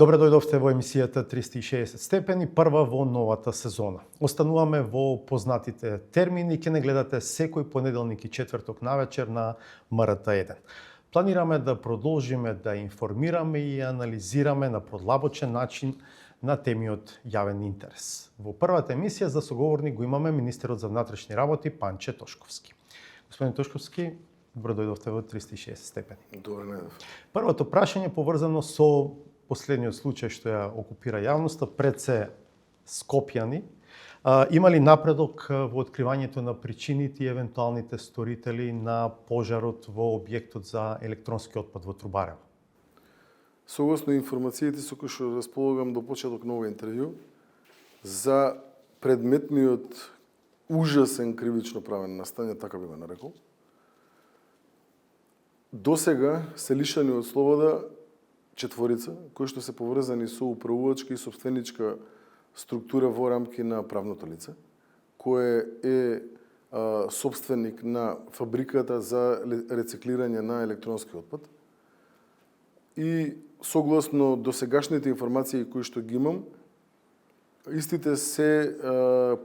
Добре дојдовте во емисијата 360 степени, прва во новата сезона. Остануваме во познатите термини, ќе не гледате секој понеделник и четврток навечер на МРТ1. Планираме да продолжиме да информираме и анализираме на подлабочен начин на теми од јавен интерес. Во првата емисија за соговорник го имаме министерот за внатрешни работи Панче Тошковски. Господин Тошковски, добро дојдовте во 360 степени. Добро најдов. Првото прашање поврзано со последниот случај што ја окупира јавноста пред се Скопјани. Има ли напредок во откривањето на причините и евентуалните сторители на пожарот во објектот за електронски отпад во Трубарево? Согласно информациите со кои што располагам до почеток на ова интервју, за предметниот ужасен кривично правен настан, така би го нарекол, досега се лишени од слобода четворица, кои што се поврзани со управувачка и собственичка структура во рамки на правното лице, кое е собственик на фабриката за рециклирање на електронски отпад. И согласно досегашните информации кои што ги имам, истите се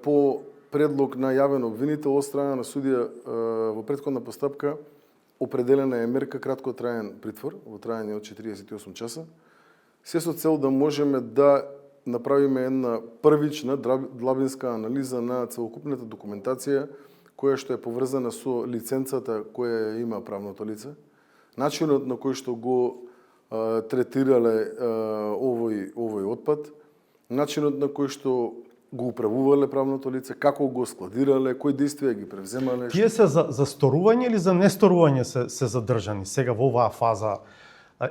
по предлог на јавен обвинител од страна на судија во претходна постапка определена е мерка краткотраен притвор во трајање од 48 часа, се со цел да можеме да направиме една првична длабинска анализа на целокупната документација која што е поврзана со лиценцата која има правното лице, начинот на кој што го третирале овој отпад, начинот на кој што го управувале правното лице, како го складирале, кои действија ги превземале. Тие се за сторување или за несторување се задржани сега во оваа фаза?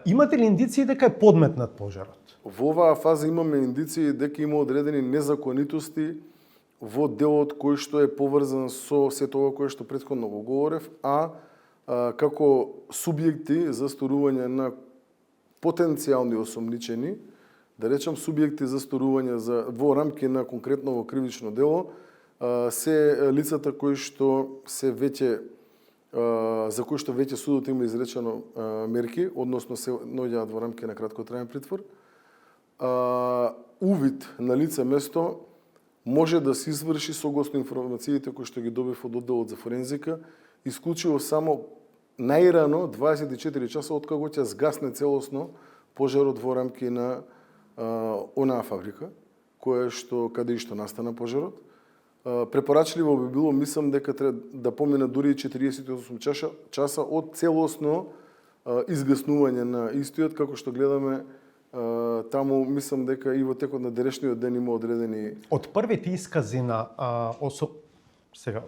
Имате ли индиции дека е подметнат пожарот? Во оваа фаза имаме индиции дека има одредени незаконитости во делот кој што е поврзан со сето ова кое што претходно го говорев, како субјекти за сторување на потенцијални осомничени, да речам субјекти за сторување во рамки на конкретно во кривично дело, се лицата кои што се веќе за кои што веќе судот има изречено мерки, односно се наоѓаат во рамки на краткотраен притвор. Увид на лице место може да се изврши согласно информациите кои што ги добив од одделот за форензика, исклучиво само најрано 24 часа откако ќе згасне целосно пожарот во рамки на онаа фабрика, каде и што настана пожарот. Препорачливо би било, мислам дека треба да помина дури 48 часа од целосно изгаснување на истиот, како што гледаме таму, мислам дека и во текот на денешниот ден има одредени... Од првите искази на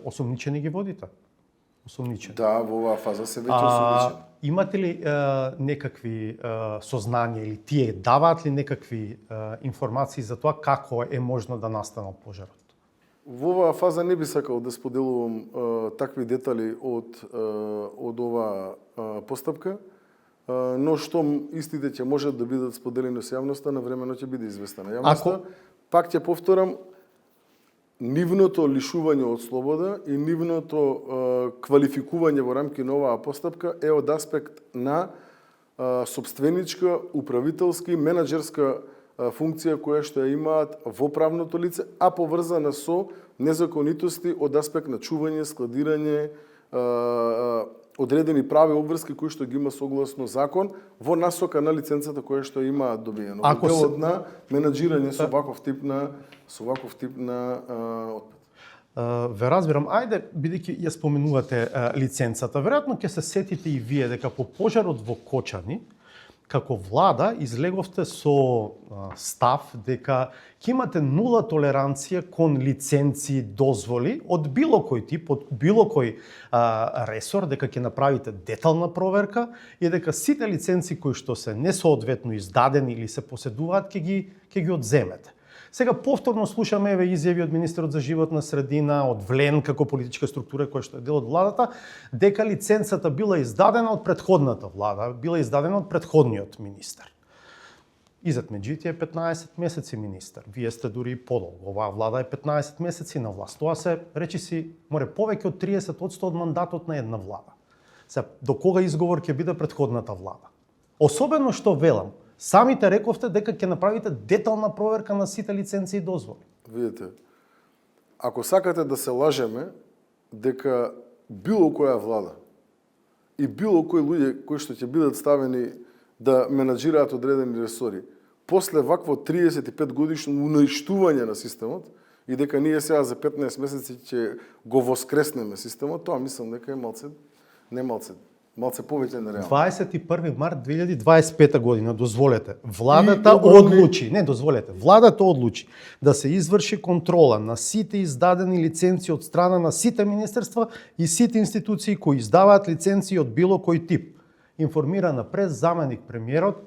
осомничени ги водите? Осомничени. Да, во оваа фаза се веќе осомничени. Имате ли некакви сознанија или тие даваат ли некакви информации за тоа како е можно да настанал пожарот? Во оваа фаза не би сакал да споделувам такви детали од оваа постапка, но штом истите ќе можат да бидат споделени со јавноста, навремено ќе биде известена јавноста. Пак ќе повторам, нивното лишување од слобода и нивното квалификување во рамки на оваа постапка е од аспект на собственичка, управителска и менаџерска функција која што ја имаат во правното лице, а поврзана со незаконитости од аспект на чување, складирање, одредени прави обврски кои што ги има согласно закон во насока на лиценцата која што имаат добиено. Во делот на менаџирање со ваков тип на отпад. Ве разбирам. Ајде, бидејќи ја споменувате лиценцата, веројатно ќе се сетите и вие дека по пожарот во Кочани, како влада излеговте со став дека ќе имате нула толеранција кон лиценци, дозволи од било кој тип, од било кој ресор, дека ќе направите детална проверка и дека сите лиценци кои што се несоодветно издадени или се поседуваат ќе ги одземете. Сега повторно слушаме изјави од министерот за животна средина, од ВЛЕН како политичка структура која што е дел од владата, дека лиценцата била издадена од претходната влада, била издадена од претходниот министер. Изет Меджити е 15 месеци министер. Вие сте дури и подолго. Оваа влада е 15 месеци на власт. Тоа се, речиси, повеќе од 30% од мандатот на една влада. Се, до кога изговор ќе биде претходната влада? Особено што велам, Самите рековте дека ќе направите детална проверка на сите лиценци и дозволи. Видите, ако сакате да се лажеме дека било која влада и било кои луѓе кои што ќе бидат ставени да менаџираат одредени ресори, после вакво 35 годишно уништување на системот и дека ние сега за 15 месеци ќе го воскреснеме системот, тоа мислам дека е малце повеќе нереално. 21 март 2025 година, дозволете, владата одлучи да се изврши контрола на сите издадени лиценци од страна на сите министерства и сите институции кои издаваат лиценци од било кој тип. Информирана през заменик премиерот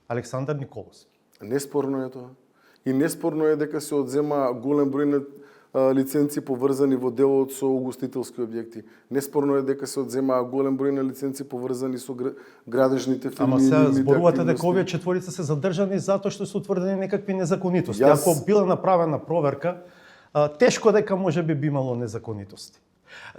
Александар Николовски. Неспорно е тоа. И неспорно е дека се одзема голем број на лиценци поврзани во делот со угостителски објекти. Неспорно е дека се одзема голем број на лиценци поврзани со градежните фирми. Ама се зборувате дека овие четворица се задржани затоа што се утврдени некакви незаконитости. Ако била направена проверка, тешко дека можеби би имало незаконитости.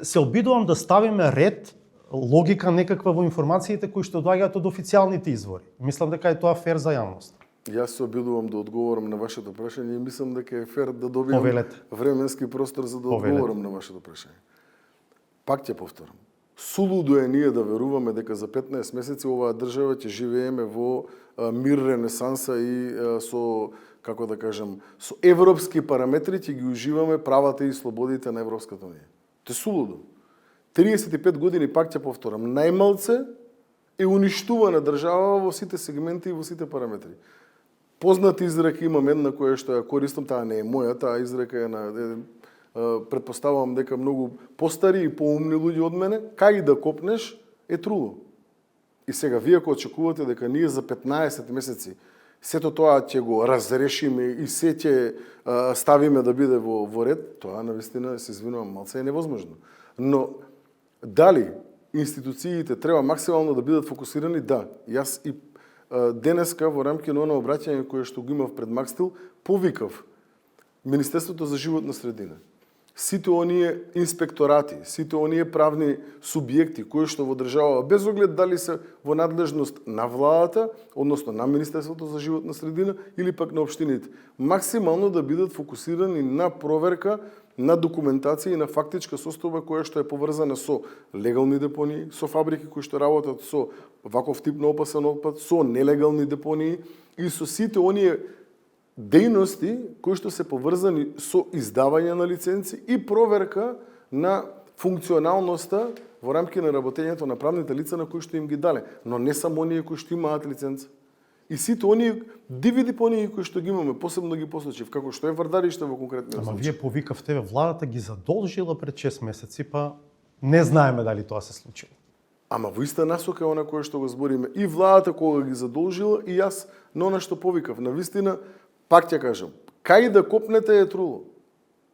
Се обидувам да ставиме ред, логика некаква во информациите кои што доаѓаат од официјалните извори. Мислам дека е тоа фер за јавност. Јас се обидувам да одговорам на вашето прашање и мислам дека е фер да добијам временски простор за да одговорам на вашето прашање. Пак ќе повторам. Сулудо е ние да веруваме дека за 15 месеци оваа држава ќе живееме во мир, ренесанса и со, како да кажам, со европски параметри ќе ги уживаме правата и слободите на Европската унија. Тоа е сулудо. 35 години, пак ќе повторам, најмалце е уништувана држава во сите сегменти и во сите параметри. Позната изрека имам една која што ја користам, таа не е моја, таа изрека е на претпоставувам дека многу постари и поумни луѓе од мене, кај да копнеш е труло. И сега вие ако очекувате дека ние за 15 месеци сето тоа ќе го разрешиме и се ќе ставиме да биде во ред, тоа навистина се извинувам, малце е невозможно. Но дали институциите треба максимално да бидат фокусирани? Да. Јас и денеска во рамки на оно обраќање кое што го имав пред Макстил, повикав Министерството за животна средина, сите оние инспекторати, сите оние правни субјекти кои што во држава, без оглед дали се во надлежност на владата, односно на Министерството за животна средина или пак на општините, максимално да бидат фокусирани на проверка на документација и на фактичка состојба која што е поврзана со легални депонии, со фабрики кои што работат со ваков тип на опасен отпад, со нелегални депонии и со сите оние дејности кои што се поврзани со издавање на лиценци и проверка на функционалноста во рамки на работењето на правните лица на кои што им ги дале, но не само оние кои што имаат лиценца. И сите оние диви депонии кои што ги имаме, посебно ги посочив, како што е Вардариште во конкретниот случај. Ама вие повикавте, владата ги задолжила пред 6 месеци, па не знаеме дали тоа се случило. Ама во иста насока она кое што го збориме. И владата кога ги задолжила, и јас на она што повикав. Навистина, пак ќе кажам, кај да копнете е труло.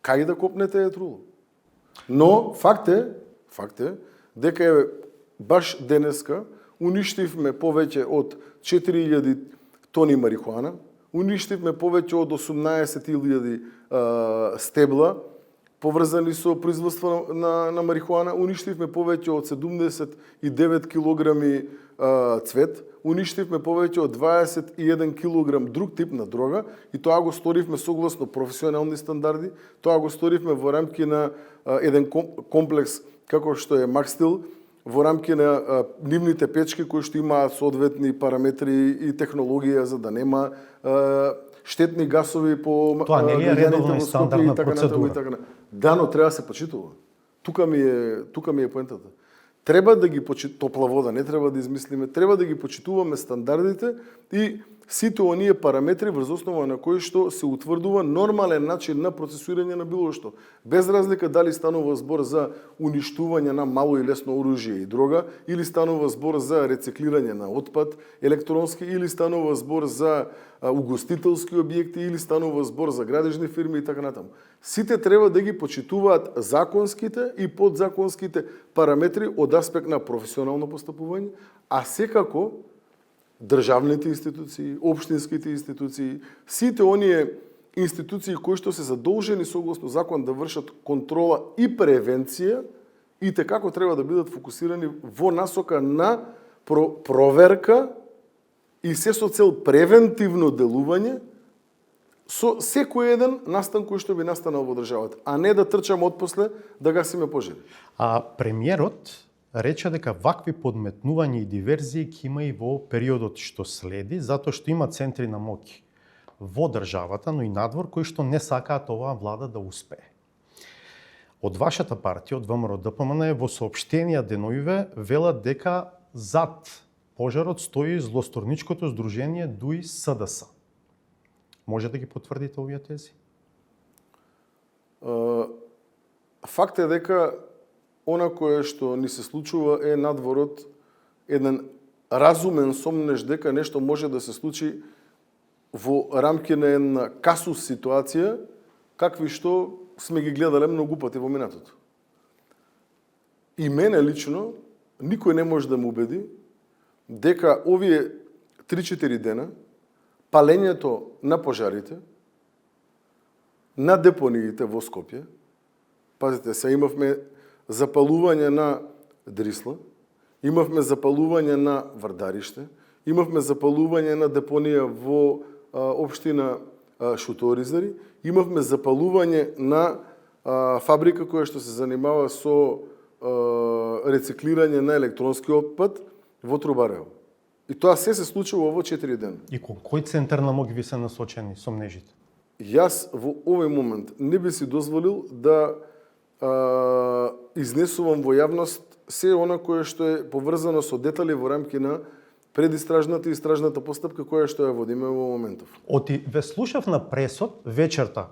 Кај да копнете е труло. Но факт е дека е баш денеска уништивме повеќе од 4000 тони марихуана, уништивме повеќе од 18.000 стебла поврзани со производство на марихуана, уништивме повеќе од 79 килограми цвет, уништивме повеќе од 21 килограм друг тип на дрога и тоа го сторивме согласно професионални стандарди, тоа го сторивме во рамки на еден комплекс како што е Макстил, во рамки на нивните печки кои што имаат соодветни параметри и технологија за да нема штетни гасови по тоа не е редовна и стандардна процедура. Да, но треба да се почитува. Тука ми е поентата. Треба да ги топла вода, не треба да измислиме, треба да ги почитуваме стандардите и сите оние параметри врз основа на кои што се утврдува нормален начин на процесуирање на било што. Без разлика дали станува збор за уништување на мало и лесно оружје и дрога, или станува збор за рециклирање на отпад електронски, или станува збор за угостителски објекти, или станува збор за градежни фирми и така натаму. Сите треба да ги почитуваат законските и подзаконските параметри од аспект на професионално постапување, а секако државните институции, општинските институции, сите оние институции кои што се задолжени согласно закон да вршат контрола и превенција, и како треба да бидат фокусирани во насока на проверка и се со цел превентивно делување со секој еден настан кој што би настанал во државата, а не да трчаме отпосле да гасиме пожари. А премиерот рече дека вакви подметнувања и диверзии ќе има и во периодот што следи, затоа што има центри на моќ во државата, но и надвор, кои што не сакаат оваа влада да успее. Од вашата партија, од ВМРО-ДПМН, во соопштенија деновиве велат дека зад пожарот стои злосторничкото здружение ДУИ СДС. Може да ги потврдите овие тези? Факт е дека она кое што ни се случува е надворот еден разумен сомнеш дека нешто може да се случи во рамки на една касус ситуација, какви што сме ги гледале многу пати во минатото. И мене лично никој не може да му убеди дека овие 3-4 дена палењето на пожарите на депониите во Скопје, пазите се, имавме запалување на Дрисла, имавме запалување на Вардариште, имавме запалување на депонија во општина Шуторизари, имавме запалување на фабрика која што се занимава со рециклирање на електронски отпад во Трубарево. И тоа се случува во 4 дена. И кон кој центар на моќ ви се насочени сомнежите? Јас во овој момент не би си дозволил да изнесувам во јавност се она кое што е поврзано со детали во рамки на предистражната и истражната постапка која што ја водиме во моментов. Оти ве слушав на пресот вечерта,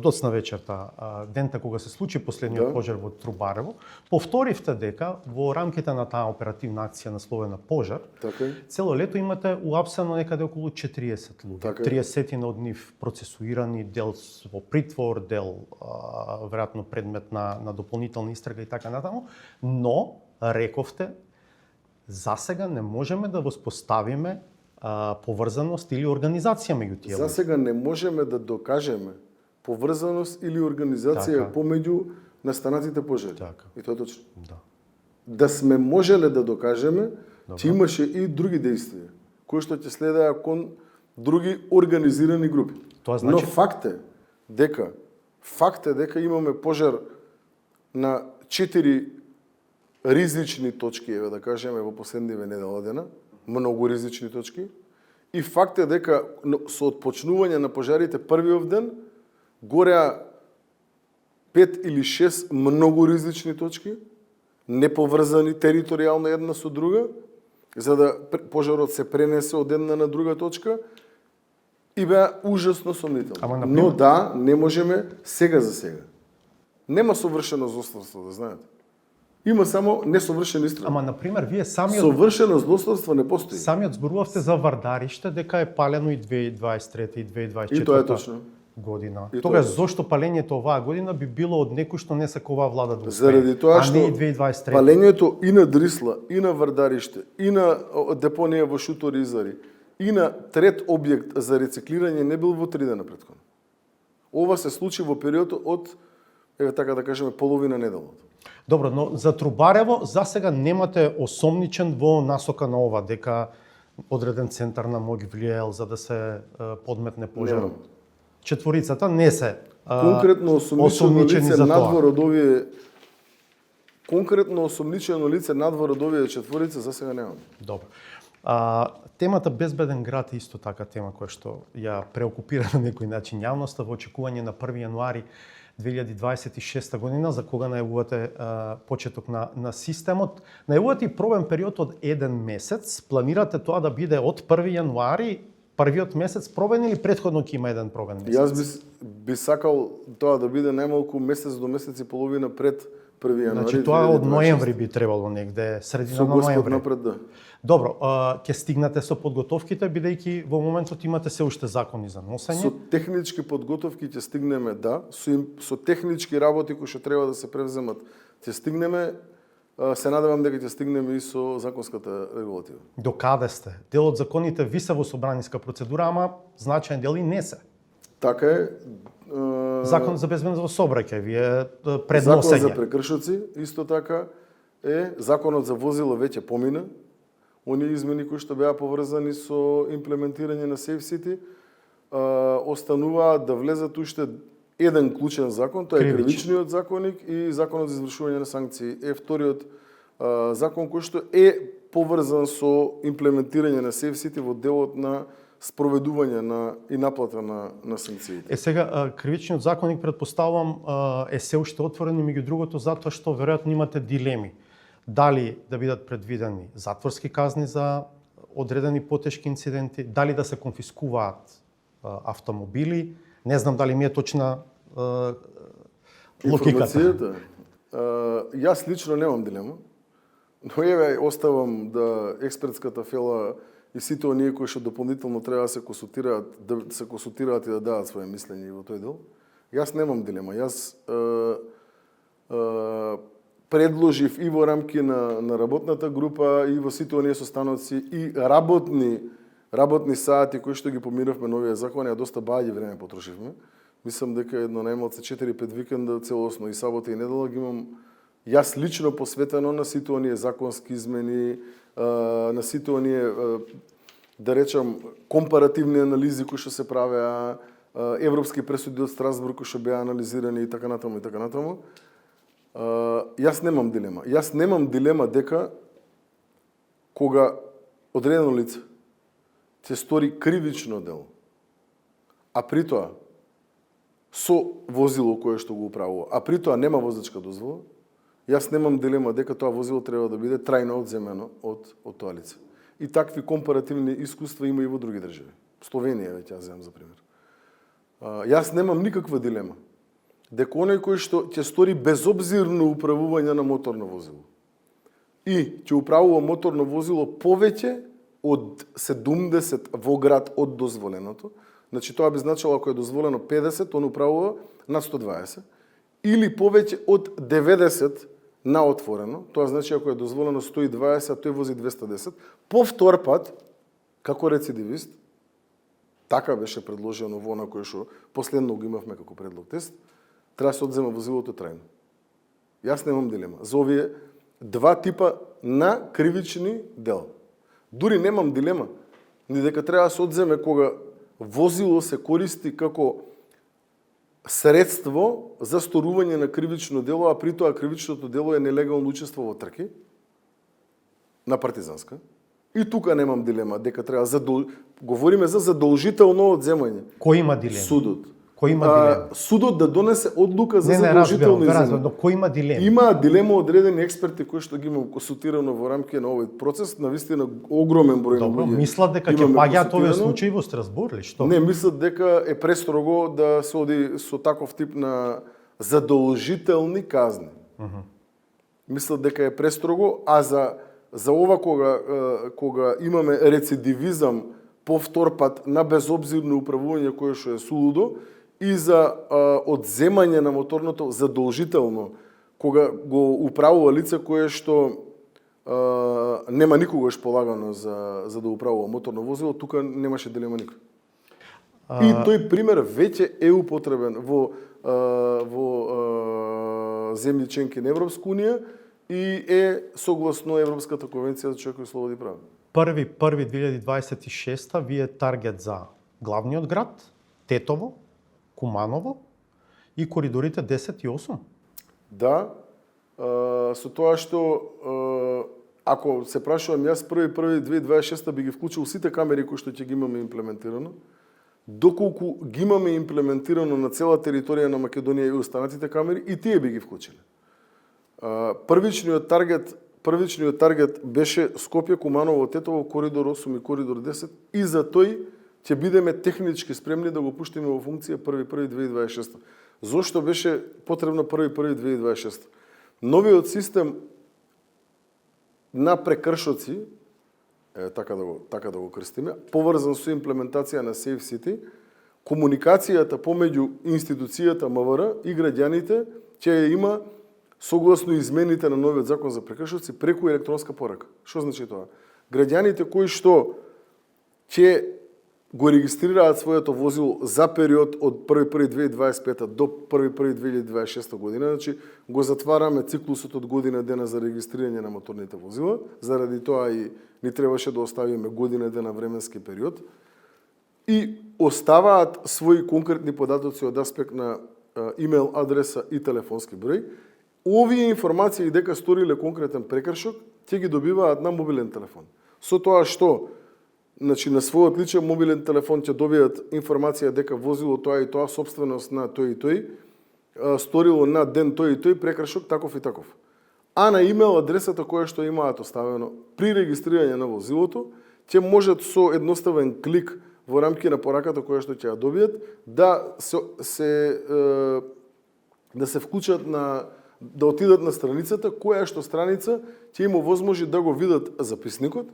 доцна вечерта, дента кога се случи последниот пожар во Трубарево, повторивте дека во рамките на таа оперативна акција насловена Пожар, Така е. цело лето имате уапсено некаде околу 40 луѓе. Така е. 30 од нив процесуирани, дел во притвор, дел веројатно предмет на дополнителна истрага и така натаму, но рековте засега не можеме да воспоставиме поврзаност или организација меѓу тие За луѓе. сега не можеме да докажеме поврзаност или организација Така. помеѓу настанатите пожари. Така. И тоа е точно. Да. Да сме можеле да докажеме, че имаше и други действија, кои што ќе следеа кон други организирани групи. Тоа значи- Но факт е дека имаме пожар на 4 ризични точки, еве да кажеме, во последниве недела дена, многу ризични точки, и факт е дека со отпочнување на пожарите првиот ден гореа 5 или 6 многу ризични точки, неповрзани територијално една со друга, за да пожарот се пренесе од една на друга точка и беа ужасно сомнителни. Ама, Но да, не можеме сега за сега. Нема совршено злосторство, да знаете. Има само несовршен истрага. Ама, например, вие самиот Совршено злосторство не постои. Самиот зборувавте за Вардариште дека е палено и 2023 и 2024 И тоа е точно. година. И Тогаш тоа е зошто палењето оваа година би било од некој што не сака оваа влада да успее? Заради тоа а што не и 2023. палењето и на Дрисла, и на Вардариште, и на депонија во Шуторизари, и на трет објект за рециклирање не бил во 3 дена претходно. Ова се случи во периодот од, еве така да кажеме, половина неделата. Добро, но за Трубарево засега немате осомничен во насока на ова дека одреден центар на моќ влијаел за да се подметне пожарот. Немам. Четворицата не се Конкретно осомничено лице за надвор тоа. од овие конкретно осомничено лице надвор од овие четворица за сега немам. Добро. Темата безбеден град е исто така тема која што ја преокупира на некој начин јавноста во очекување на 1 јануари 2026 година, за кога најавувате почеток на системот. Најавувате и пробен период од 1 месец. Планирате тоа да биде од 1 јануари, првиот месец пробен или претходно ќе има еден пробен месец? Јас би сакал тоа да биде најмалку месец до месец и половина пред 1 јануари. Значи тоа од ноември би требало негде, средина Со на Господ ноември. напред, да. Добро, ќе стигнате со подготовките, бидејќи во моментот имате се уште закони за носење. Со технички подготовки ќе стигнеме, да. Со технички работи кои што треба да се превземат, ќе стигнеме. Се надевам дека ќе стигнеме и со законската регулатива. До каде сте? Дел од законите ви се во собраниска процедура, ама значаен дел и не се. Така е. Закон за безбедност во сообраќај ви е Закон предносење. за прекршоци, исто така е. Законот за возила веќе помина. оние измени кои што беа поврзани со имплементирање на Safe City, остануваат да влезат уште еден клучен закон, тоа е кривичниот законник и законот за извршување на санкции. Е вториот закон кој што е поврзан со имплементирање на Safe City во делот на спроведување и наплата на санкциите. Сега, кривичниот законник, предпоставувам, е се уште отворен и меѓу другото затоа што веројатно имате дилеми. Дали да бидат предвидени затворски казни за одредени потешки инциденти, дали да се конфискуваат автомобили, не знам дали ми е точна логиката. Јас лично немам дилема, но еве оставам да експертската фела и сите оние кои што дополнително треба да се консултираат и да дадат своje мислење во тој дел. Јас немам дилема. Јас предложив и во рамки на работната група и во сите оние состаноци и работни сати кои што ги помиравме новија закон, ја доста баѓе време потрошивме. Мислам дека едно најмалце 4-5 викенда целосно и сабота и недела ги имам јас лично посветено на сите оние законски измени, на сите оние, да речам, компаративни анализи кои што се правеа, европски пресуди од Страсбург кои што беа анализирани и така натаму и така натаму. Јас немам дилема. Јас немам дилема дека кога одредено лице се стори кривично дело, а при тоа со возило кое што го управува, а при тоа нема возачка дозвола, јас немам дилема дека тоа возило треба да биде трајно одземено од тоа лице. И такви компаративни искуства има и во други држави. Словенија, веќе ја земам за пример. Јас немам никаква дилема дека оној кој што ќе стори безобзирно управување на моторно возило и ќе управува моторно возило повеќе од 70 во град од дозволеното, значи тоа би значило ако е дозволено 50, он управува на 120, или повеќе од 90 на отворено, тоа значи ако е дозволено 120, а тој вози 210, повтор пат, како рецидивист, така беше предложено во она кој што последно го имавме како предлог тест, треба да се одзема возилото трајно. Јас немам дилема. За овие два типа на кривични дела. Дури немам дилема ни дека треба да се одземе кога возило се користи како средство за сторување на кривично дело, а при тоа кривичното дело е нелегално учество во трки на партизанска. И тука немам дилема дека треба говориме за задолжително одземање. Кој има дилема? Судот. Кој има дилема? Судот да донесе одлука за задолжително одземање. Но кој има дилема? Има дилема одредени експерти кои што ги имам консултирано во рамки на овој процес, навистина огромен број на луѓе. Добро, мислат дека ќе паѓаат овие случаи во Страсбург или што? Не, мислат дека е престрого да се оди со таков тип на задолжителни казни. Мислат дека е престрого, а за ова кога имаме рецидивизам повтор пат на безобзирно управување кое што е сулудо и за одземање на моторното задолжително кога го управува лице кое што нема никогаш полагано за да управува моторно возило, тука немаше дилема никој. И тој пример веќе е употребен во земји членки на Европска унија и е согласно Европската конвенција за човекови слободи и права. 1.1.2026 ви е таргет за главниот град, Тетово, Куманово и коридорите 10 и 8. Да, со тоа што ако се прашувам јас 1.1.2026 би ги вклучил сите камери кои што ќе ги имаме имплементирано, доколку ги имаме имплементирано на цела територија на Македонија и останатите камери, и тие би ги вклучиле. Првичниот таргет беше Скопје, Куманово, Тетово, коридор 8 и коридор 10 и за тој ќе бидеме технички спремни да го пуштиме во функција 1.1.2026. Зошто беше потребно 1.1.2026? Новиот систем на прекршоци, така да го крстиме, поврзан со имплементација на Safe City, комуникацијата помеѓу институцијата МВР и граѓаните ќе ја има согласно измените на новиот закон за прекршоци преку електронска порака. Што значи тоа? Граѓаните кои што ќе го регистрираат своето возило за период од 1.1.2025 до 1.1.2026 година, значи го затвараме циклусот од година дена за регистрирање на моторните возила, заради тоа и ни требаше да оставиме година дена временски период, и оставаат своји конкретни податоци од аспект на имейл адреса и телефонски број. Овие информации дека сториле конкретен прекршок, ќе ги добиваат на мобилен телефон. Со тоа што, значи, на својот личен мобилен телефон ќе добијат информација дека возило тоа и тоа, собственост на тој и тој, сторило на ден тој и тој прекршок таков и таков. А на имейл адресата која што имаат оставено при регистрирање на возилото, ќе можат со едноставен клик во рамки на пораката која што ќе ја добијат да се вклучат да отидат на страницата, која што страница ќе им овозможи да го видат записникот,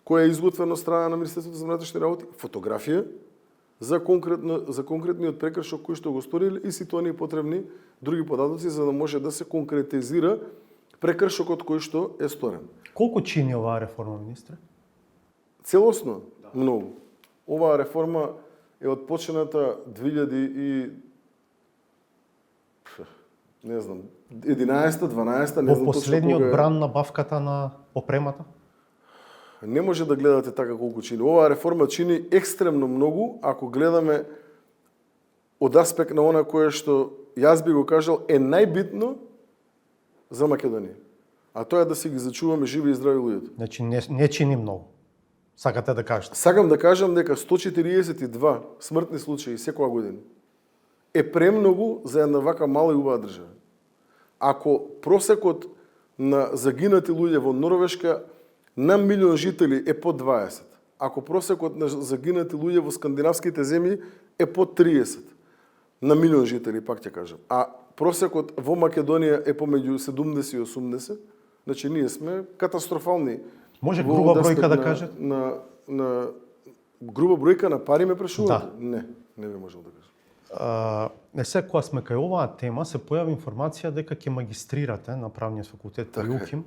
која е изготвено од страна на Министерството за внатрешни работи, фотографија за конкретниот прекршок кој што го сториле и сите оние потребни други податоци за да може да се конкретизира прекршокот кој што е сторен. Колку чини оваа реформа, министре? Целосно, многу. Оваа реформа е отпочната 11-та, 12-та, не знам Во последниот бран на бавката на опремата? Не може да гледате така колку чини. Оваа реформа чини екстремно многу, ако гледаме од аспект на она кое што јас би го кажал е најбитно за Македонија. А тоа е да си ги зачуваме живи и здрави луѓето. Значи не чини многу. Сакате да кажете? Сакам да кажам дека 142 смртни случаи секоја година е премногу за една вака мала и убава држава. Ако просекот на загинати луѓе во Норвешка на милион жители е под 20, ако просекот на загинати луѓе во скандинавските земји е под 30 на милион жители, пак ќе кажам, а просекот во Македонија е помеѓу 70 и 80, значи ние сме катастрофални. Може груба бројка да кажете? На груба бројка на пари ме прашувате? Да. Не би можел да кажам. Сега кога сме кај оваа тема, се појави информација дека ќе магистрирате на правниот факултет при УКИМ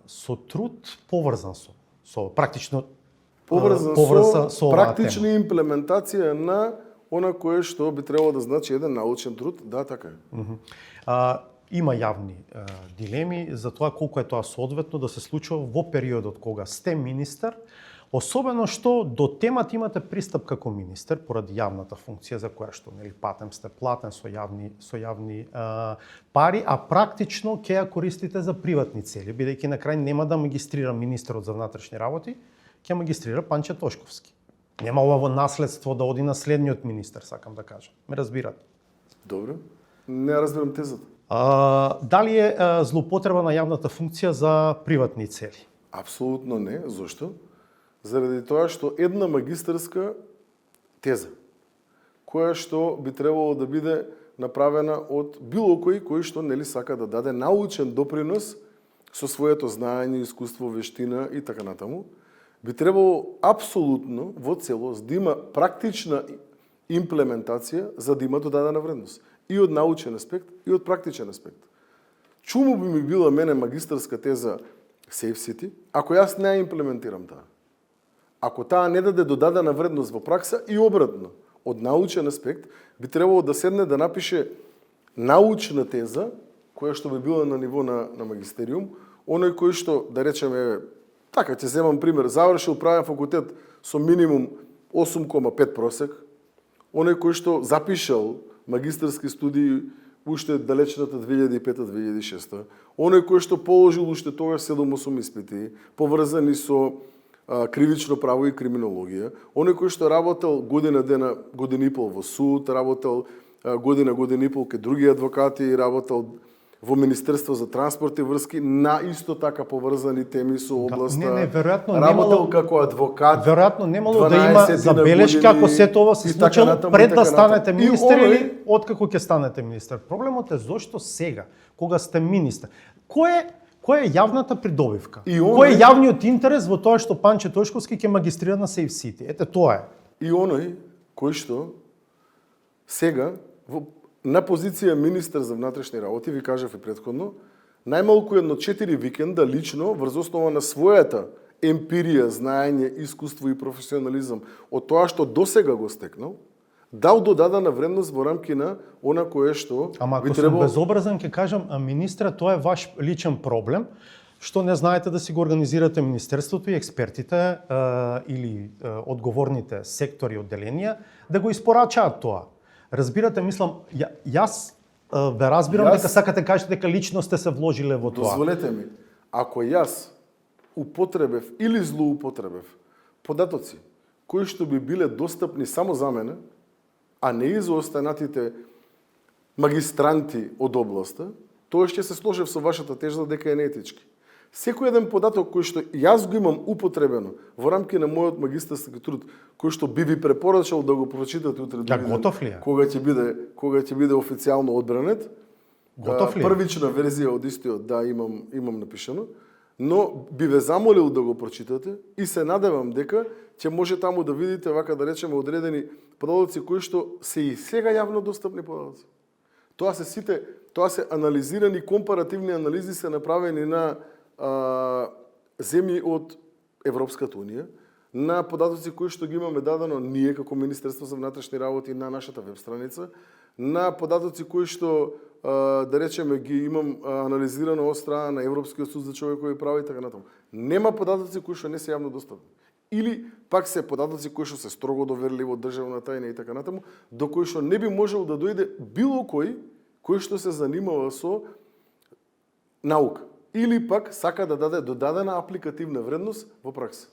со труд поврзан со практично со практична имплементација на она кое што би требало да значи еден научен труд, да, така е. Има јавни дилеми за тоа колку е тоа соодветно да се случува во периодот кога сте министер, особено што до темата имате пристап како министер поради јавната функција за која што патем сте платен со јавни пари, а практично ќе ја користите за приватни цели, бидејќи на крај нема да магистрира министерот за внатрешни работи, ќе магистрира Панче Тошковски. Нема ова наследство да оди на следниот министер, сакам да кажам. Ме разбирате? Добро. Не разбирам тезата. Дали е злоупотреба на јавната функција за приватни цели? Апсолутно не. Зошто? Заради тоа што една магистарска теза, која што би требало да биде направена од било кој што сака да даде научен допринос со своето знаење, искуство, вештина и така натаму, би требало апсолутно во целост да има практична имплементација за да има додадена вредност. И од научен аспект, и од практичен аспект. Чуму би ми била мене магистарска теза Safe City, ако јас не ја имплементирам таа? Ако таа не даде додадена вредност во пракса и обратно, од научен аспект, би требало да седне да напише научна теза, која што би била на ниво на магистериум, оној кој што, да речеме, така ќе земам пример, завршил правен факултет со минимум 8,5 просек, оној кој што запишал магистарски студии уште далечната 2005-2006, оној кој што положил уште тогаш 7-8 испити, поврзани со кривично право и криминологија, оној кој што работел година и пол во суд, работел година и пол кај други адвокати, работел во Министерство за транспорт и врски на исто така поврзани теми со областа. Веројатно работел како адвокат. Веројатно немало да има забелешки ако се тоа се случило пред да станете министер или откако ќе станете министер. Проблемот е зошто сега, кога сте министер. Која е јавната придобивка? Кој е јавниот интерес во тоа што Панче Тошковски ќе магистрира на Safe City? Ете тоа е. И оној кој што сега на позиција министер за внатрешни работи, ви кажав и претходно, најмалку едно 4 викенда лично врз основа на својата емпирија, знаење, искуство и професионализам од тоа што досега го стекнал, дал додадена вредност во рамки на она кое што Ама би ако сум требало... безобразен, ќе кажам, министре, тоа е ваш личен проблем, што не знаете да си го организирате министерството и експертите или одговорните сектори, одделенија, да го испорачаат тоа. Разбирате, мислам, јас ве разбирам дека сакате кажете дека лично сте се вложиле во тоа. Дозволете ми, ако јас употребев или злоупотребев податоци кои што би биле достапни само за мене, а не и за останатите магистранти од областа, тоа ќе се сложев со вашата тежа дека е неетички. Секој еден податок кој што јас го имам употребено во рамки на мојот магистарски труд, кој што би ви препорачал да го прочитате утре готов ли е? кога ќе биде официјално одбранет. Готов ли е? Првична верзија од истиот, да, имам напишано, но би ве замолил да го прочитате и се надевам дека ќе може таму да видите, вака да речеме, одредени податоци кои што се и сега јавно достапни податоци. Тоа се анализирани компаративни анализи се направени на земји од Европската унија, на податоци кои што ги имаме дадено ние како Министерство за внатрешни работи на нашата веб страница, на податоци кои што да речеме ги имам анализирано од страна на Европскиот суд за човекови права и така натаму. Нема податоци кои што не се јавно достапни. Или пак се податоци кои што се строго доверливо државна тајна и така натаму, до кои што не би можел да дојде било кој што се занимава со наука. Или пак сака да даде додадена апликативна вредност во пракса.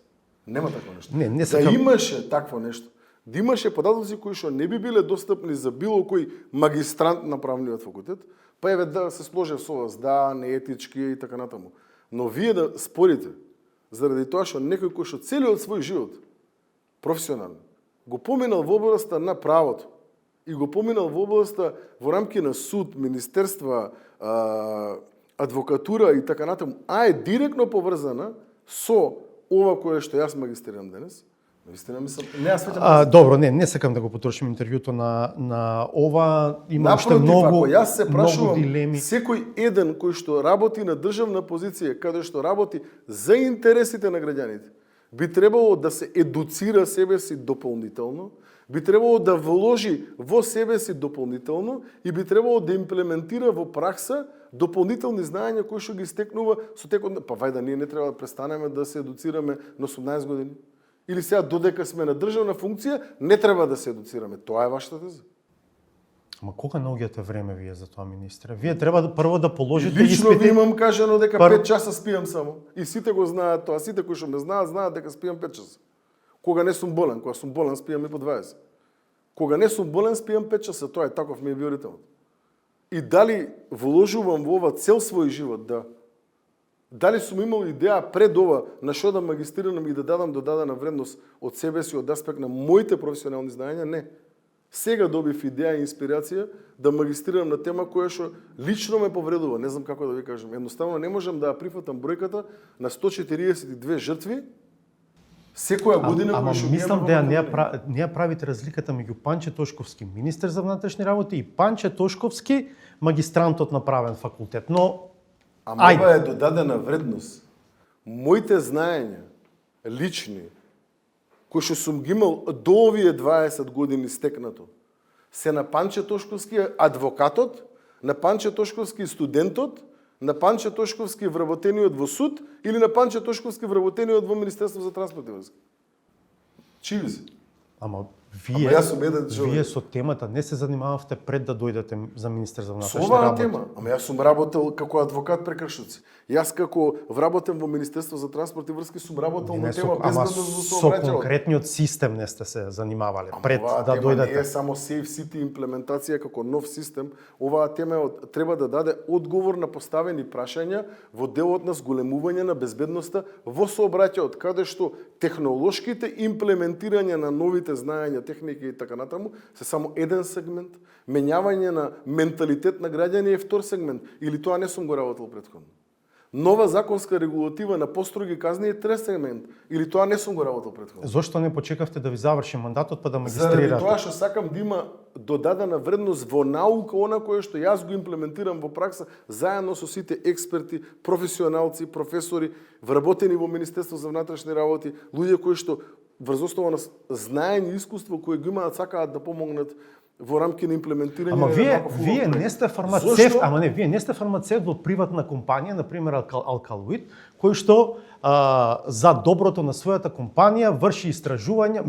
Нема такво нешто. Не Да имаше такво нешто. Да имаше податоци кои што не би биле достапни за било кој магистрант на правниот факултет, па еве да се сложев со вас, да, неетички и така натаму. Но вие да спорите заради тоа што некој кој што целиот свој живот професионално го поминал во областа на правото и го поминал во областа во рамки на суд, министерства, адвокатура и така натаму, а е директно поврзана со ова кое што јас магистрирам денес. Наистина мислам, не ја свеќам. Добро, не сакам да го потрошим интервјуто на ова, има уште многу јас се прашувам, дилеми. секој еден кој што работи на државна позиција, каде што работи за интересите на граѓаните, би требало да се едуцира себе си дополнително, би требало да вложи во себе си дополнително и би требало да имплементира во пракса дополнителни знаења кои што ги стекнува со текот. Па вајда ние не треба да престанеме да се едуцираме на 18 години. Или сега додека сме на државна функција не треба да се едуцираме. Тоа е вашата теза. Ама кога наоѓате време вие за тоа, министре? Вие треба прво да положите лично испити. ви имам кажано дека 5 часа спиам само. И сите го знаат тоа. Сите кои што ме знаат дека спиам 5 часа. Кога не сум болен, кога сум болен спиам и по 20. Кога не сум болен спиам 5 часа. Тоа е таков ми е биоритмот. И дали вложувам во ова цел свој живот, да. Дали сум имал идеја пред ова на што да магистрирам и да дадам додадена вредност од себе си, од аспект на моите професионални знаења? Не. Сега добив идеја и инспирација да магистрирам на тема која што лично ме повредува. Не знам како да ви кажам. Едноставно не можам да ја прифатам бројката на 142 жртви секоја година која што мислам дека не ја правите разликата меѓу Панче Тошковски, министер за внатрешни работи, и Панче Тошковски, магистрантот на правен факултет. Но ама ова е додадена вредност. Моите знаења, лични, кои што сум ги имал до овие 20 години стекнато, се на Панче Тошковски адвокатот, на Панче Тошковски студентот, на Панче Тошковски вработениот во суд или на Панче Тошковски вработениот во Министерство за транспорт и врски. Чиви се? Ама јас сум еден човек. вие со темата не се занимававте пред да дојдете за министер за внатрешни Со оваа работи. тема. Ама јас сум работел како адвокат прекршоци. Јас како вработен во Министерство за транспорт и врски сум работел на тема Ама безбедност во со сообраќајот. конкретниот систем не сте се занимавале пред Оваа да тема не е дојдете. само Safe City имплементација како нов систем. Оваа тема треба да даде одговор на поставени прашања во делот на зголемување на безбедноста во сообраќајот, каде што технолошките имплементирања на новите знаења, техники и така натаму се само еден сегмент, менјавање на менталитет на граѓани е втор сегмент, или тоа не сум го работел претходно. нова законска регулатива на построги казни е трет сегмент. Или тоа не сум го работел претходно. Зошто не почекавте да ви заврши мандатот па да Заради магистрирате? тоа што сакам да има додадена вредност во наука, она кое што јас го имплементирам во пракса, заедно со сите експерти, професионалци, професори, вработени во Министерство за внатрешни работи, луѓе кои што врз основа на знаење и искуство кои го имаат сакаат да помогнат во рамки на имплементирање. Ама вие не сте фармацевт, вие не сте фармацевт во приватна компанија, на пример Алкалоид, кој што за доброто на својата компанија врши истражувања.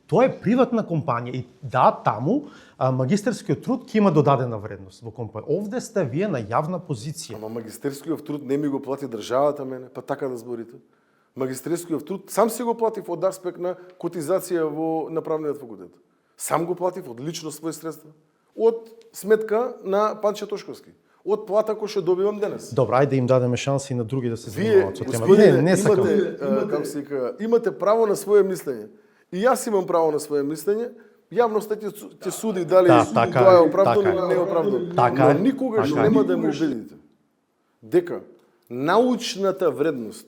Тоа е приватна компанија и да, таму магистерскиот труд ќе има додадена вредност во компанија. Овде сте вие на јавна позиција. Ама магистерскиот труд не ми го плати државата мене, па така да зборите. Магистерскиот труд сам си го платив од аспект на котизација на правниот факултет. Сам го платив од лично своји средства. Од сметка на Панче Тошковски. Од плата која што добивам денес. Добро, ајде им дадеме шанси и на други да се Вие, занимаваат со темата. господине, Не сакам. имате право на свое мислење. И јас имам право на свое мислење. Јавноста ќе суди дали тоа е оправдано или не е оправдано. Но никогаш нема да ме убедите дека научната вредност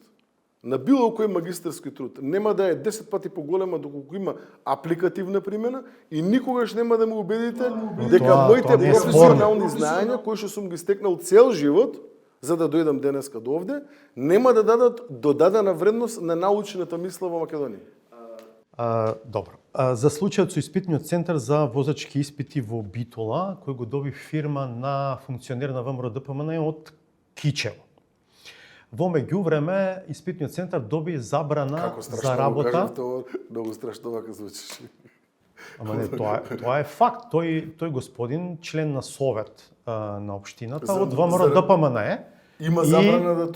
на било кој магистерски труд нема да е 10 пати поголема доколку има апликативна примена и никогаш нема да ме убедите дека моите професионални знаења кои што сум ги стекнал цел живот за да дојдам денеска до овде, нема да дадат додадена вредност на научната мисла во Македонија. Добро. За случајот со испитниот центар за возачки испити во Битола, кој го доби фирма на функционер на ВМРО ДПМН од Кичево. Во меѓувреме, испитниот центар доби забрана за работа. Многу страшно вака звучиш. Ама не, тоа е факт. Тој господин, член на совет на општината од ВМРО ДПМН има забрана да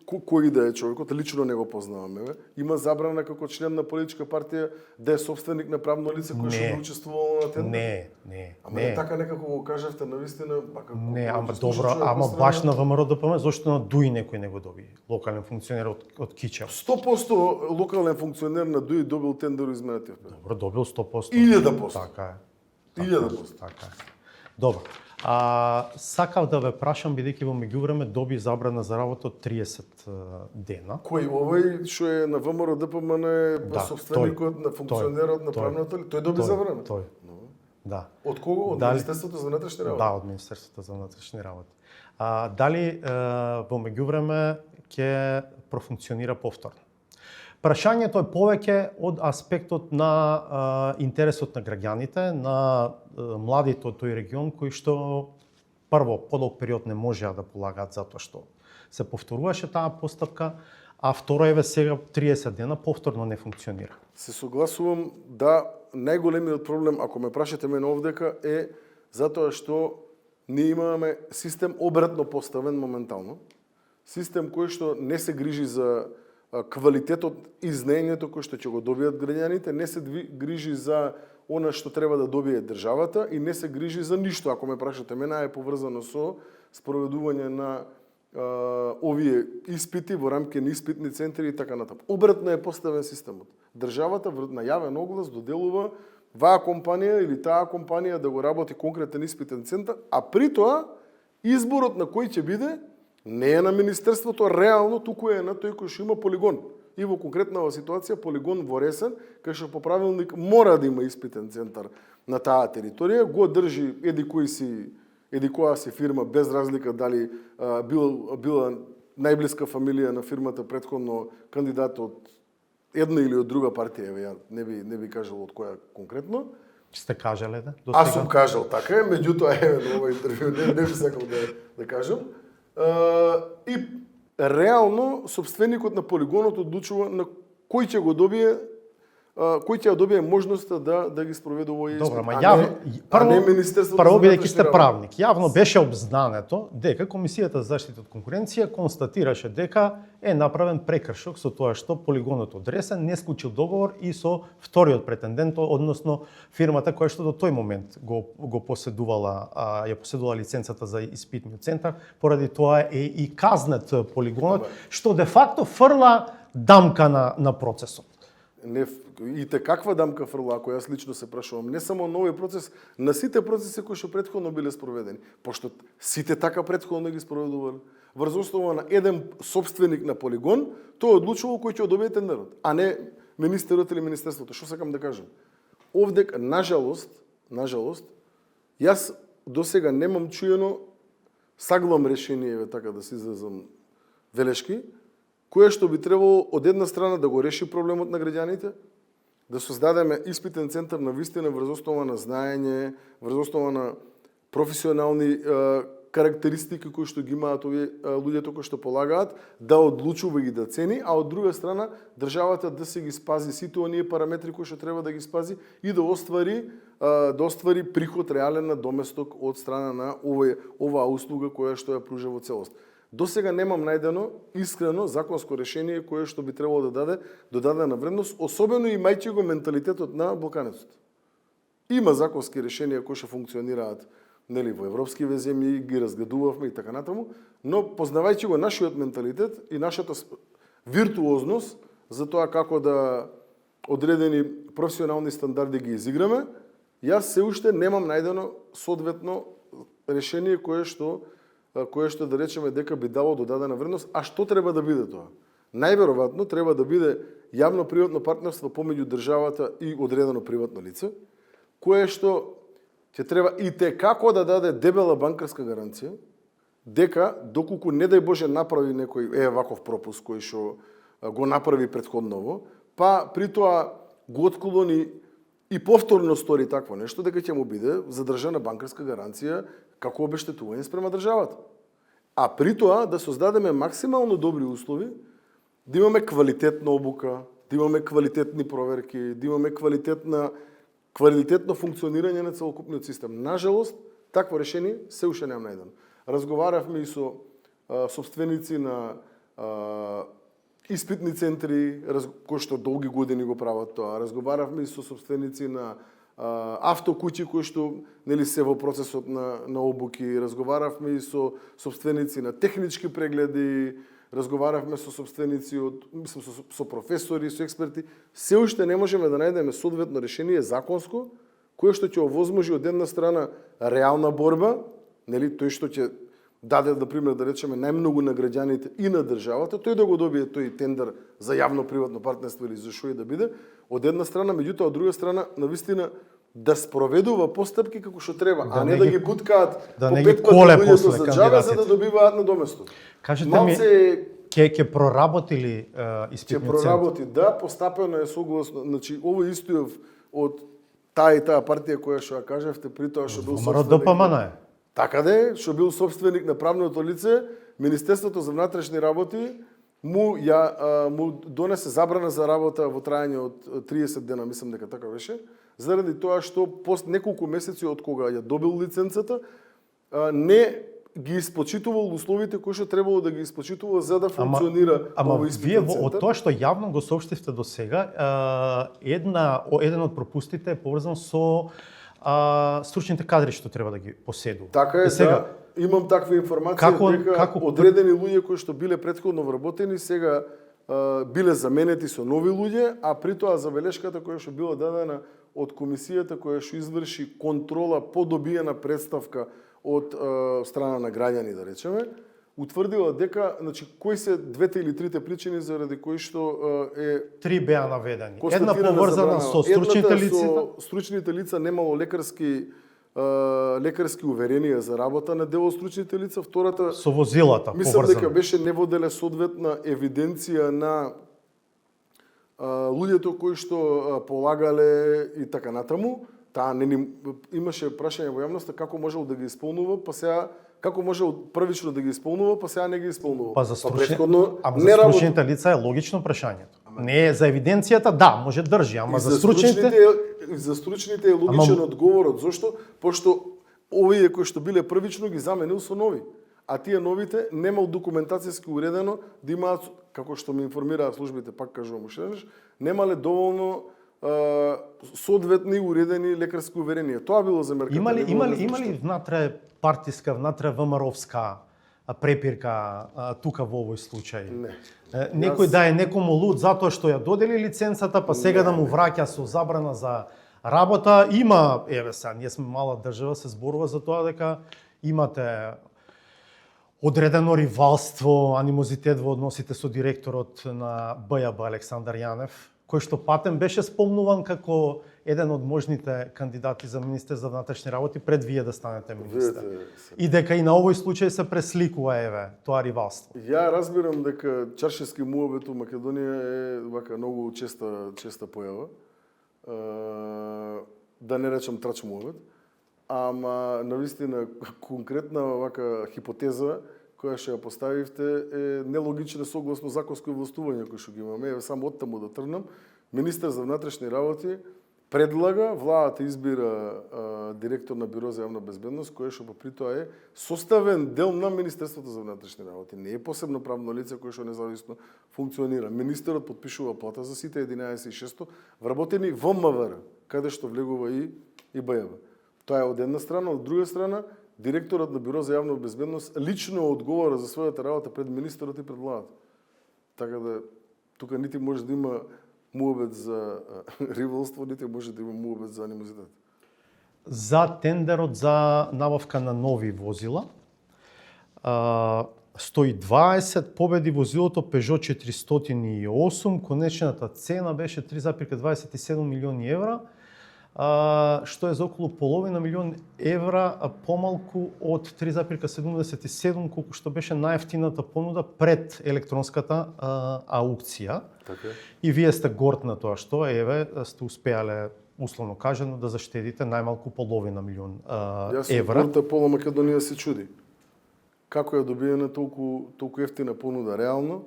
кој да е човекот, лично не го познаваме, има забрана како член на политичка партија да е собственик на правно лице кој што учествувало на тендер. Не. Ама така некако го кажавте навистина, како не, ама добро, ама баш на ВМРО ДПМН, зошто на ДУИ некој не го доби, локален функционер од Кичево. 100% локален функционер на ДУИ добил тендер изменатив. Добро, добил 100%. 1000%. Така е. 1000%. Така е. Добро. Сакав да ве прашам, бидејќи во меѓувреме доби забрана за работа од 30 дена. Кој овој што е на ВМРО ДПМН собственикот на функционерот на правната ли? Тој доби забрана? Тој. Да. Од кого? Од Министерството за внатрешни работи? Да, од Министерството за внатрешни работи. Дали во меѓувреме ќе профункционира повторно? Прашањето е повеќе од аспектот на интересот на граѓаните, на младите од тој регион кои што прво подолг период не можеа да полагаат затоа што се повторуваше таа постапка, а второ еве сега 30 дена повторно не функционира. Се согласувам да најголемиот проблем, ако ме прашате мене овдека, е затоа што ние имаме систем обратно поставен моментално, систем кој што не се грижи за квалитетот и знаењето кој што ќе го добијат граѓаните, не се грижи за она што треба да добие државата и не се грижи за ништо. Ако ме прашате мене, е поврзано со спроведување на овие испити во рамки на испитни центри и така натаму. Обратно е поставен системот. Државата на јавен оглас доделува ваа компанија или таа компанија да го работи конкретен испитен центар, а при тоа изборот на кој ќе биде не е на Министерството реално, туку е на тој кој што има полигон. И во конкретнава ситуација полигон во Ресен, кај што по правилник мора да има испитен центар на таа територија, го држи еди која си фирма без разлика дали била најблиска фамилија на фирмата претходно кандидат од една или од друга партија, ја не би кажал од која конкретно. Сте кажале да? Аз сум кажал така, меѓутоа во овој интервју не би сакал да кажам. И реално собственикот на полигонот одлучува на кој ќе го добие, кој ќе добие можноста да ги спроведе овој испит. Добро, ама јавно, прво бидејќи сте правник, јавно беше обзнането дека Комисијата за заштита од конкуренција констатираше дека е направен прекршок со тоа што полигонот од Ресен не склучил договор и со вториот претендент, односно фирмата која што до тој момент ја поседувала лиценцата за испитниот центар, поради тоа е и казнет полигонот, што де факто фрла дамка на процесот. и те каква дамка фрла, која јас лично се прашувам, не само новиот процес, на сите процеси кои што претходно биле спроведени, пошто сите така претходно ги спроведувале. Врз основа на еден собственик на полигон, тој одлучувал кој ќе добие тендерот, а не министерот или министерството. Што сакам да кажам? Овде, нажалост, јас досега немам чуено саглам решение, така да се изразам велешки, кое што би требало од една страна да го реши проблемот на граѓаните, да создадеме испитен центар на вистина врз основа на знаење, врз основа на професионални карактеристики кои што ги имаат овие луѓето кои што полагаат, да одлучува и да цени, а од друга страна државата да се ги спази сите оние параметри кои што треба да ги спази и да оствари приход реален на доместок од страна на оваа услуга која што ја пружа во целост. Досега немам најдено искрено законско решение кое што би требало да даде додадена вредност, особено имајќи го менталитетот на Балканецот. Има законски решенија кои што функционираат во европскиве земји, ги разгледувавме и така натаму, но познавајќи го нашиот менталитет и нашата виртуозност за тоа како да одредени професионални стандарди ги изиграме, јас се уште немам најдено соодветно решение кое што да речеме дека би дало додадена вредност. А што треба да биде тоа? Најверојатно треба да биде јавно-приватно партнерство помеѓу државата и одредено приватно лице, кое што ќе треба и како да даде дебела банкарска гаранција, дека доколку не дај Боже направи некој ваков пропуск кој што го направи претходново, па при тоа го отклони и повторно стори такво нешто, дека ќе му биде задржана банкарска гаранција како обештетување спрема државата. А при тоа да создадеме максимално добри услови, да имаме квалитетна обука, да имаме квалитетни проверки, да имаме квалитетно функционирање на целокупниот систем. Нажалост, такво решение се уште немам најдено. Разговаравме и со собственици на испитни центри, кои што долги години го прават тоа. Разговаравме и со собственици на автокуќи кои што се во процесот на обуки. Разговаравме и со собственици на технички прегледи, разговаравме со собственици со професори, со експерти. Се уште не можеме да најдеме соодветно решение законско кое што ќе овозможи од една страна реална борба, тој што ќе даде, например, да речеме најмногу на граѓаните и на државата, тој да го добие тој тендер за јавно-приватно партнерство или за што и да биде, од една страна, меѓутоа од друга страна, навистина да спроведува постапки како што треба, а не да ги буткаат по 5 пати луѓето за џабе за да добиваат на доместо. Кажете ми, ќе проработи ли испитниот центар? Ќе проработи, да, постапено е согласно, значи ово истојов од таа и таа партија која што ја кажавте, при тоа што бил собственик. Така де, што бил собственик на правното лице, Министерството за внатрешни работи му донесе забрана за работа во трајање од 30 дена, мислам дека така беше, заради тоа што пост неколку месеци од кога ја добил лиценцата, не ги испочитувал условите кои што требало да ги испочитува за да функционира овој испитен центар. Од тоа што јавно го соопштивте до сега, еден од пропустите е поврзан со стручните кадри што треба да ги поседува. Така е, сега, да, имам таква информација дека одредени луѓе кои што биле претходно вработени сега биле заменети со нови луѓе, а при тоа забелешката која што била дадена од комисијата која што изврши контрола по добиена представка од страна на граѓани, да речеме, утврдила дека, значи, кои се двете или трите причини заради кои што три беа наведени. Една поврзана со стручните лица. Со стручните лица немало лекарски уверенија за работа на дел од стручните лица, втората со возилата мислам дека беше не воделе соодветна евиденција на луѓето кои што полагале и така натаму. Таа имаше прашање во јавноста како можел да ги исполнува, па сега како можел првично да ги исполнува, па сега не ги исполнува. Па за стручните лица е логично прашањето. Не е за евиденцијата, да, може држи, ама за стручните е логичен одговорот. Зошто? Пошто овие кои што биле првично ги заменил со нови. А тие новите немал документацијски уредено да имаат, како што ме информираат службите, пак кажувам уште еднаш, немале доволно соодветни уредени лекарски уверенија. Тоа било замерката. Има ли внатре партиска, внатре ВМРО-вска препирка тука во овој случај? Не. Некој да е некому луд затоа што ја додели лиценцата, па сега да му враќа со забрана за работа, има, еве сега, ние сме мала држава, се зборува за тоа дека имате одредено ривалство, анимозитет во односите со директорот на БЈБ Александар Јанев, кој што патем беше спомнуван како еден од можните кандидати за министер за внатрешни работи пред вие да станете министер. И дека и на овој случај се пресликува еве тоа ривалство. Ја разбирам дека чаршески муабет у Македонија е вака многу честа појава. Да не речам трач муабет, ама навистина конкретна вака хипотеза која што ја поставивте е нелогична согласно законско властување кој што ги имаме. Еве само оттаму да тргнам, министер за внатрешни работи предлага, владата избира директор на Биро за јавна безбедност, кој што при тоа е составен дел на Министерството за внатрешни работи. Не е посебно правно лице кое што независно функционира. Министерот потпишува плата за сите 11.600 вработени во МВР, каде што влегува и БЈБ. Тоа е од една страна, од друга страна, директорот на Биро за јавна безбедност лично одговара за својата работа пред министерот и пред владата. Така да тука нити може да има муабет за ривалство, нити може да има муабет за анимозитет. За тендерот за набавка на нови возила, 120 победи возилото Peugeot 408, конечната цена беше 3,27 милиони евра, што е за околу половина милион евра помалку од 3,77 колку што беше најефтината понуда пред електронската аукција. Така. И вие сте горд на тоа што еве сте успеале условно кажано да заштедите најмалку половина милион евра. Јас сум пола Македонија се чуди. Како е добиена толку ефтина понуда реално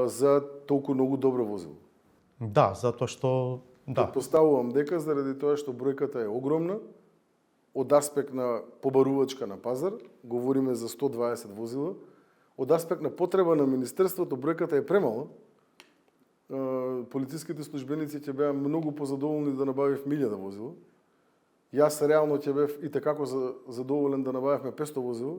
за толку многу добро возило? Да, затоа што да. Поставувам дека заради тоа што бројката е огромна, од аспект на побарувачка на пазар, говориме за 120 возила, од аспект на потреба на министерството бројката е премала. Полициските службеници ќе беа многу позадоволни да набавив 1000 возила. Јас реално ќе бев и такако задоволен да набавивме 500 возила,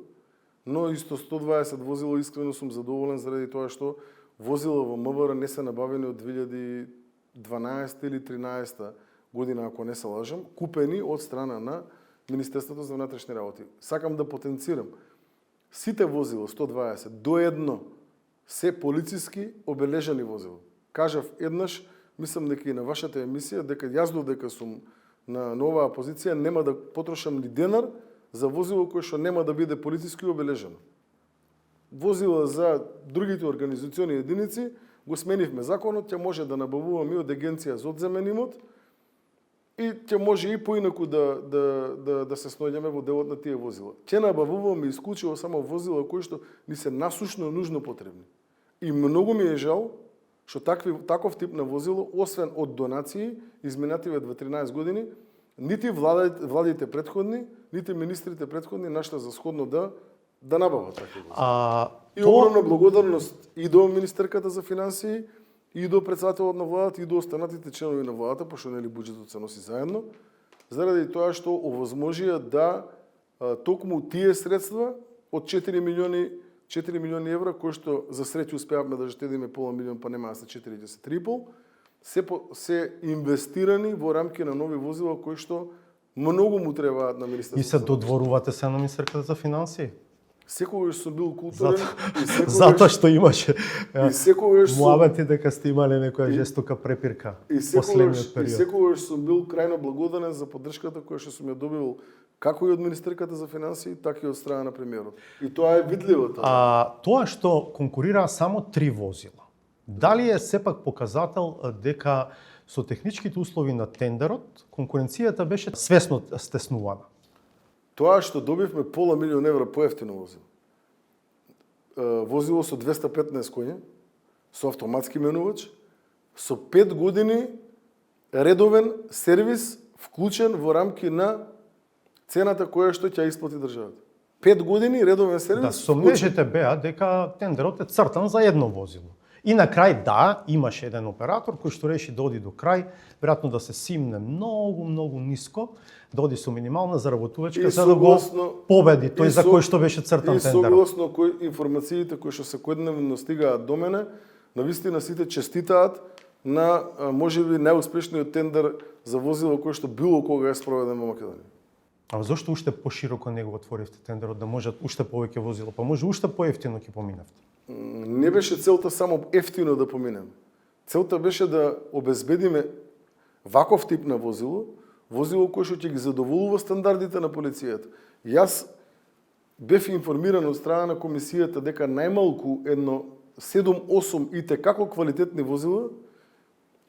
но исто 120 возила искрено сум задоволен заради тоа што возила во МВР не се набавени од 2012 или 13 година, ако не се лажам, купени од страна на Министерството за внатрешни работи. Сакам да потенцирам. Сите возила, 120, до едно, се полициски обележани возила. Кажав еднаш, мислам дека и на вашата емисија, дека јас додека сум на оваа позиција, нема да потрошам ни денар за возило кое што нема да биде полициски обележено. Возила за другите организациони единици, го сменивме законот, ќе може да набавуваме од Агенција за одземен имот и ќе може и поинаку да се сноѓаме во делот на тие возила. Ќе набавуваме исклучиво само возила кои што ни се насушно нужно потребни. И многу ми е жал што таков тип на возило, освен од донации, изминативе 13 години, нити владите претходни, нити министрите претходни нашта за сходно да набават такви возила. И огромна благодарност и до министерката за финансии, и до председателот на владата, и до останатите членови на владата, пошто нели буџетот се носи заедно, заради тоа што овозможија да токму тие средства од 4 милиони евра, кои што за среќа успеавме да штедиме пола милион, па нема да се 4, да се 3,5, се инвестирани во рамки на нови возила кои што многу му требаат на министерството. И се додворувате се на министерката за финансии? Секогаш сум бил културен затоа што имаше муабети сум дека сте имале некоја жестока препирка последниот период. И секогаш сум бил крајно благодарен за поддршката која што сум ја добил како и од министерката за финансии, така и од страна на премиерот. И тоа е видливо тоа. Тоа што конкурираа само 3 возила. Дали е сепак показател дека со техничките услови на тендерот конкуренцијата беше свесно стеснувана? Тоа што добивме пола милион евра поевтино возило. Возило со 215 коња, со автоматски менувач, со 5 години редовен сервис вклучен во рамки на цената која што ќе исплати државата. 5 години редовен сервис. Да, сомнежите беа дека тендерот е цртан за едно возило. И на крај, да, имаше еден оператор кој што реши да оди до крај, веројатно да се симне многу ниско, да оди со минимална заработувачка за да го победи тој за кој што беше цртан тендер. И согласно информациите кои што секојдневно стигаат до мене, навистина сите честитаат на можеби најуспешниот тендер за возило кој што било кога е спроведен во Македонија. А зошто уште пошироко него отворивте тендерот, да можат уште повеќе возила? Па може уште поевтино ќе поминавте. Не беше целта само ефтино да поминеме. Целта беше да обезбедиме ваков тип на возило кое што ќе ги задоволува стандардите на полицијата. Јас бев информиран од страна на комисијата дека најмалку едно 7-8 и како квалитетни возила,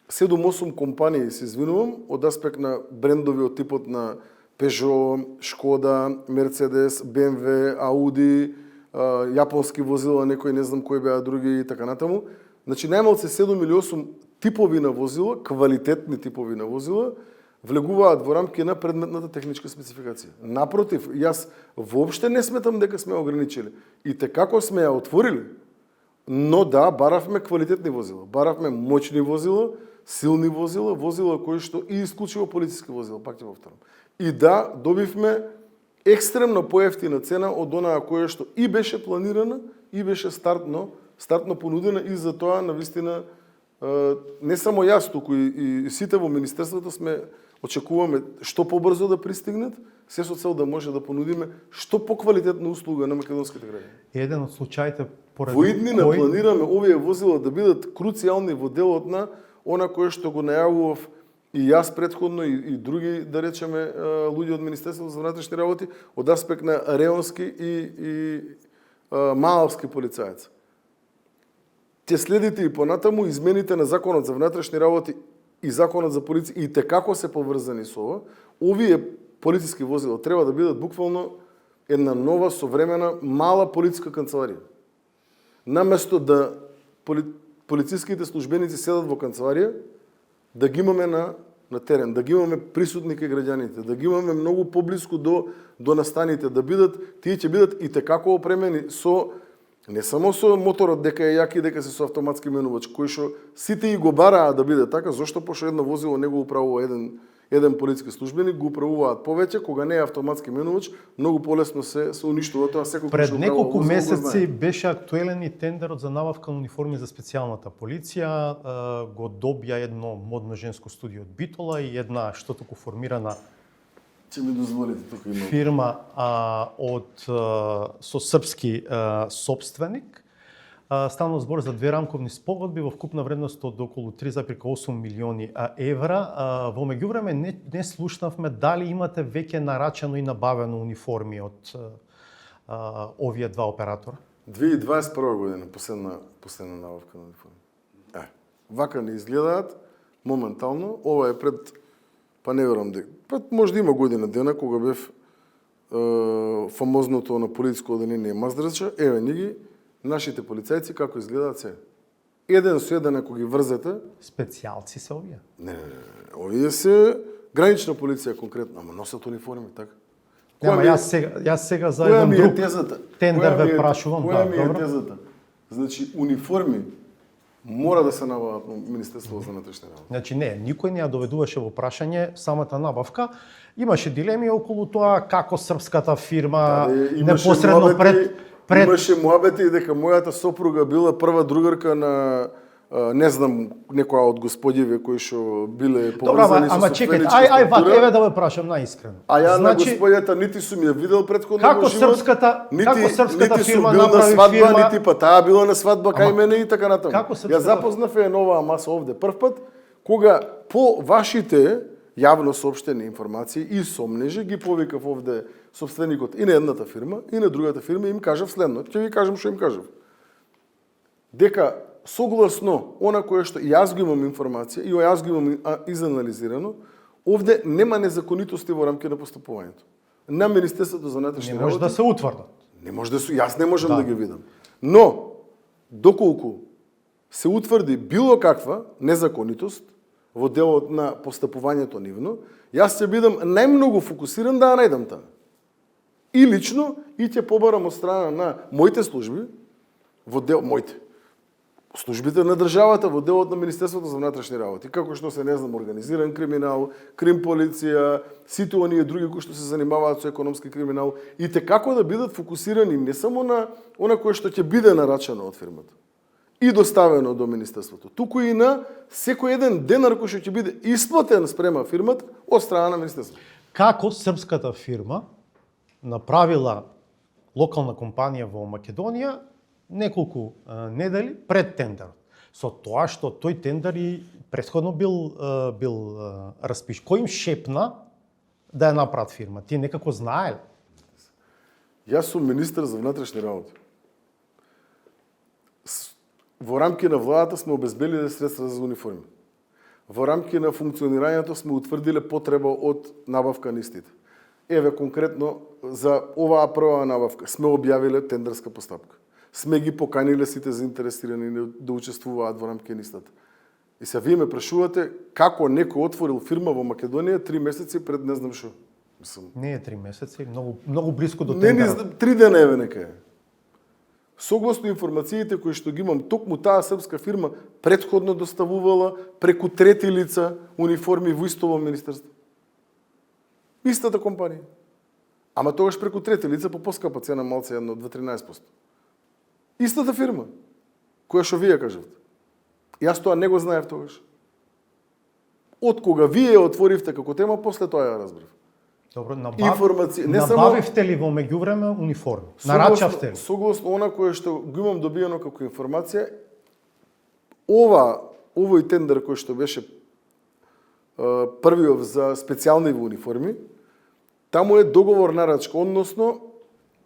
7-8 компании, се извинувам, од аспект на брендови од типот на Peugeot, Škoda, Mercedes, BMW, Audi, јапонски возила, некои не знам кои беа други и така натаму. Значи најмалку 7 или 8 типови на возила, квалитетни типови на возила, влегуваат во рамки на предметната техничка спецификација. Напротив, јас воопште не сметам дека сме ограничили. И како сме ја отворили, но да, баравме квалитетни возила, баравме моćни возила, силни возила, возила кои што и исклучиво полициски возила, пак ќе повторам. И да, добивме екстремно поевтина цена од онаа која што и беше планирана, и беше стартно понудена, и за тоа навистина не само јас, туку и сите во министерството очекуваме што побрзо да пристигнат, се со цел да може да понудиме што поквалитетна услуга на македонските граѓани. Еден од случаите поради во иднина планираме овие возила да бидат круцијални во делот на она кое што го најавував и јас претходно и други, да речеме, луѓе од Министерството за внатрешни работи, од аспект на реонски и маалски полицаец. Ќе следите и понатаму измените на Законот за внатрешни работи и Законот за полиција и како се поврзани со ова. Овие полициски возила треба да бидат буквално една нова, современа, мала полициска канцеларија. Наместо да полициските службеници седат во канцеларија, да ги имаме на терен, да ги имаме присутни кај граѓаните, да ги имаме многу поблиску до настаните, да бидат, тие ќе бидат и како опремени со не само со моторот дека е јак и дека се со автоматски менувач, кој што сите и го бараа да биде така, зошто пошто едно возило не го управува еден полициски службеник, го управуваат повеќе, кога не е автоматски менувач, многу полесно се уништува тоа секој. Пред неколку месеци беше актуелен и тендерот за набавка на униформи за специјалната полиција, го добија едно модно женско студио од Битола и една што туку формирана Ќе ми дозволите тука има фирма со српски собственик. Станува збор за две рамковни спогодби во вкупна вредност од околу 3,8 милиони евра. Во меѓувреме не слушнавме дали имате веќе нарачено и набавено униформи од овие два оператора. 2021 година последна набавка на униформи. Вака не изгледаат моментално. Ова е пред, па не верувам дека, може да има година дена кога бев фамозното на полициско одделение Маздрача, еве ни ги нашите полицајци како изгледаат се. Еден со еден ако ги врзете, специјалци се овие. Не, овие се гранична полиција конкретно, ама носат униформи, така. Нема, јас сега за еден друг тендер ве прашувам. Која ми е тезата? Значи, униформи мора да се набават во Министерството за внатрешни работи. Значи не, никој не ја доведуваше во прашање самата набавка. Имаше дилеми околу тоа како српската фирма непосредно пред Имаше муабети дека мојата сопруга била прва другарка на не знам некоја од господјеве кои што биле поврзани со ама чекај, еве да ве прашам наискрено. А ја на господјата нити сум ја видел претходно во живот. Како српската фирма направи свадба, фирма, нити па таа била на свадба кај мене и така натаму. Ја запознав е новаа маса овде првпат, кога по вашите јавно соопштени информации и сомнежи ги повикав овде собственикот и на едната фирма и на другата фирма и им кажав следно. Ќе ви кажам што им кажав. Дека согласно она кое што јас го имам информација и јас го имам изанализирано, овде нема незаконитости во рамки на постапувањето. На Министерството за внатрешни работи не може да се утврдат. Не може да се, јас не можам да ги видам. Но доколку се утврди било каква незаконитост во делот на постапувањето нивно, јас ќе бидам најмногу фокусиран да ја најдам таа. И лично, и ќе побарам од страна на моите служби, во дел, моите, службите на државата во делот на Министерството за внатрешни работи, како што се, не знам, организиран криминал, крим полиција, сите оние други кои што се занимаваат со економски криминал, и те како да бидат фокусирани не само на она кое што ќе биде нарачано од фирмата и доставено до Министерството, туку и на секој еден денар кој што ќе биде исплатен спрема фирмата од страна на Министерството. Како српската фирма направила локална компанија во Македонија неколку недели пред тендерот. Со тоа што тој тендер и претходно бил распиш. Кој им шепна да ја направат фирма? Тие некако знаеле? Јас сум министер за внатрешни работи. Во рамки на владата сме обезбедиле средства за униформи. Во рамки на функционирањето сме утврдиле потреба од набавка на истите. Еве конкретно за оваа прва набавка сме објавиле тендерска постапка. Сме ги поканиле сите заинтересирани да учествуваат во рамки на истата. И се вие ме прашувате како некој отворил фирма во Македонија 3 месеци пред не знам што. Не е 3 месеци, многу близко до Не, тендерот. 3 дена еве нека е. Согласно информациите кои што ги имам, токму таа српска фирма претходно доставувала преку трети лица униформи во исто во министерство. Истата компанија. Ама тогаш преку трети лица по поскапа цена, малце едно 2-13%. Истата фирма, која што вие кажавте. Јас тоа не го знаев тогаш. Од кога вие ја отворивте како тема, после тоа ја разбрав. Добро, набавивте ли во меѓувреме униформи? Нарачавте ли? Согласно она кое што го имам добиено како информација, овој тендер кој што беше првиот за специјални униформи, таму е договор нарачка, односно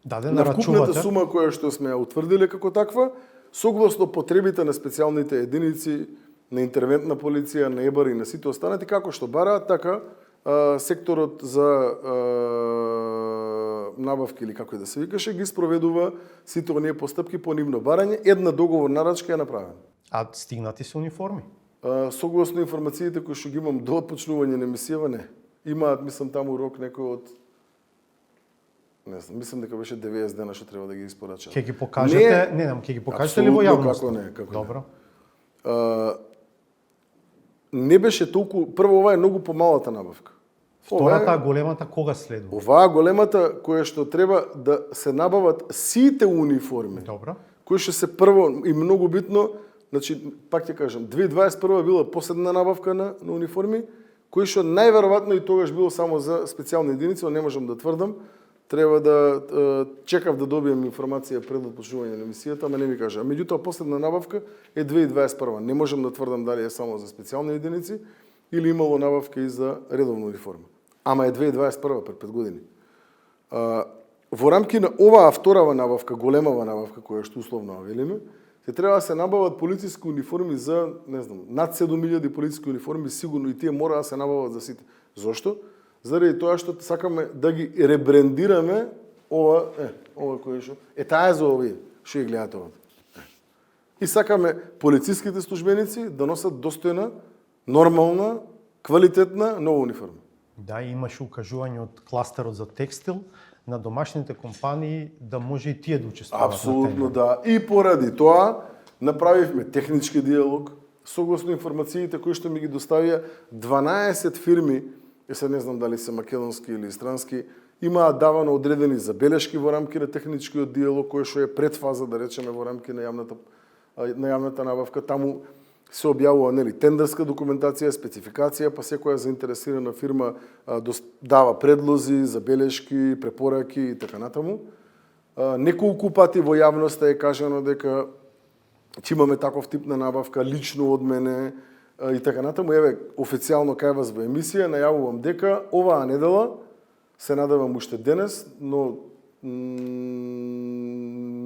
на вкупната сума која што сме ја утврдиле како таква, согласно потребите на специјалните единици, на интервентна полиција, на ЕБАР и на сите останати, како што бараат, така секторот за набавки или како и да се викаше, ги спроведува сите оние постапки по нивно барање. Една договор нарачка е направена. А стигнати се униформи? Согласно информациите кои што ги имам до отпочнување на емисијава, не. Имаат, мислам, таму рок некој од не знам, мислам дека беше 90 дена што треба да ги испорачат. Ќе ги покажете, ќе ги покажете ли во јавност? Како не, како Добро. Не беше толку, прво ова е многу помалата набавка. Втората, големата, кога следува? Оваа големата која што треба да се набават сите униформи. Добро. Кои што се прво и многу битно, значи пак ќе кажам, 2021 била последна набавка на униформи, кои што најверојатно и тогаш било само за специјални единици, но не можам да тврдам. Треба да чекав да добием информација пред отпочнување на емисијата, ама не ми кажа. Меѓутоа последна набавка е 2021. Не можам да тврдам дали е само за специјални единици или имало набавка и за редовна униформа. Ама е 2021 пред 5 години. Во рамки на оваа вторава набавка, големава набавка која што условно велиме, се треба да се набават полициски униформи за, не знам, над 7000 полициски униформи, сигурно и тие мора да се набават за сите. Зошто? Заради тоа што сакаме да ги ребрендираме ова кој што таа е за овие што ги гледате ова. И сакаме полициските службеници да носат достојна, нормална, квалитетна нова униформа. Да, имаше укажување од кластерот за текстил на домашните компании да може и тие да учествуваат. Апсолутно да. И поради тоа направивме технички диалог согласно информациите кои што ми ги доставија 12 фирми. Се не знам дали се македонски или странски, имаат давано одредени забелешки во рамки на техничкиот диалог, кој што е предфаза, да речеме, во рамки на јавната набавка. Таму се објавува тендерска документација, спецификација, па секоја заинтересирана фирма дава предлози, забелешки, препораки и така натаму. Неколку пати во јавноста е кажано дека ќе имаме таков тип на набавка, лично од мене, и така натаму. Еве, официјално кај вас во емисија најавувам дека оваа недела, се надевам уште денес, но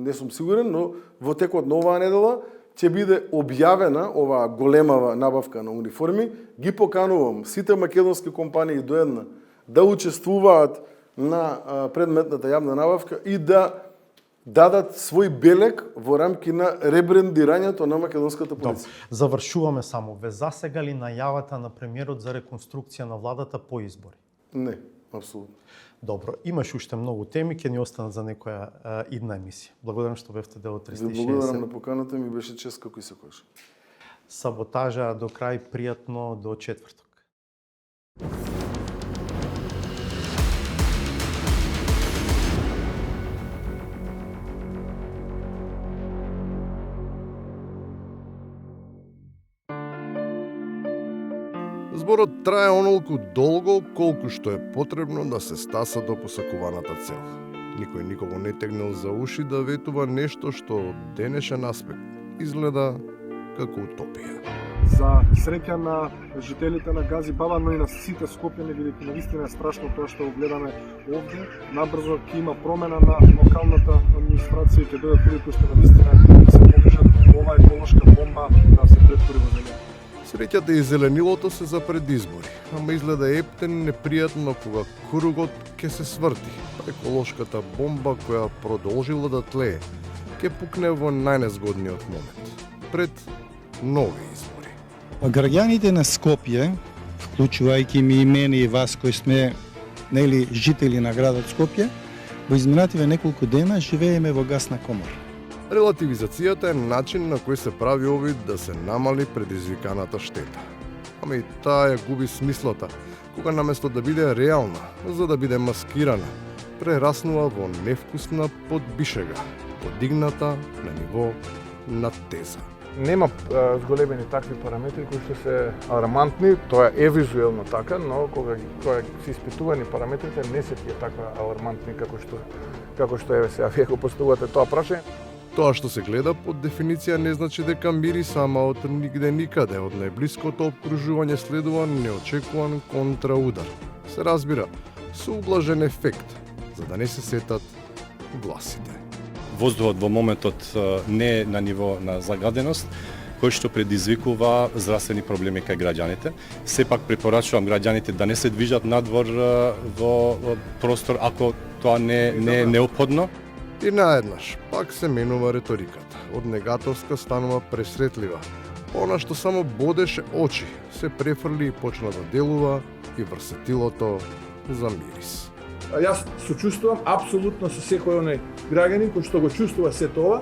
не сум сигурен, но во текот на оваа недела ќе биде објавена оваа големава набавка на униформи. Ги поканувам сите македонски компании до една да учествуваат на предметната јавна набавка и да дадат свој белег во рамки на ребрендирањето на македонската полиција. Завршуваме само. Ве засега ли најавата на премиерот за реконструкција на владата по избори? Не. Апсолутно. Добро, имаш уште многу теми, ќе ни останат за некоја идна емисија. Благодарам што бевте дел од Ви 360. благодарам на поканата, ми беше чест како и секогаш. Саботажа до крај, пријатно до четврток. Зборот трае онолку долго колку што е потребно да се стаса до посакуваната цел. Никој никого не тегнал за уши да ветува нешто што од денешен аспект изгледа како утопија. За среќа на жителите на Гази Баба, но и на сите Скопјани, бидејќи навистина е страшно тоа што го гледаме овде. Набрзо ќе има промена на локалната администрација и ќе дойдат луѓе кои што навистина се покажат ова еколошка бомба да се претвори во земја. Среќата и зеленилото се за предизбори, ама изгледа ептен непријатно кога кругот ќе се сврти. Еколошката бомба која продолжила да тлее, ќе пукне во најнезгодниот момент, пред нови избори. Граѓаните на Скопје, вклучувајќи ми и мене и вас кои сме жители на градот Скопје, во изминативе неколку дена живееме во гасна комора. Релативизацијата е начин на кој се прави овид да се намали предизвиканата штета. Ама и таа ја губи смислата, кога наместо да биде реална, за да биде маскирана, прераснува во невкусна подбишега, подигната на ниво на теза. Нема зголемени такви параметри кои што се алармантни, тоа е визуелно така, но кога се испитувани параметрите не се тие така алармантни како што еве сега вие го поставувате тоа прашање. Тоа што се гледа под дефиниција не значи дека мириса, ама од нигде никаде, од најблиското обкружување следува неочекуван контраудар. Се разбира, со ублажен ефект, за да не се сетат гласите. Воздухот во моментот не е на ниво на загаденост, кој што предизвикува здравствени проблеми кај граѓаните. Сепак препорачувам граѓаните да не се движат надвор во простор ако тоа не е неопходно. И наеднаш, пак се менува риториката. Од негатовска станува пресретлива. Она што само бодеше очи, се префрли и почна да делува и врсетилото за мирис. Јас сочувствувам апсолутно со секој оној граѓанин кој што го чувствува сето ова.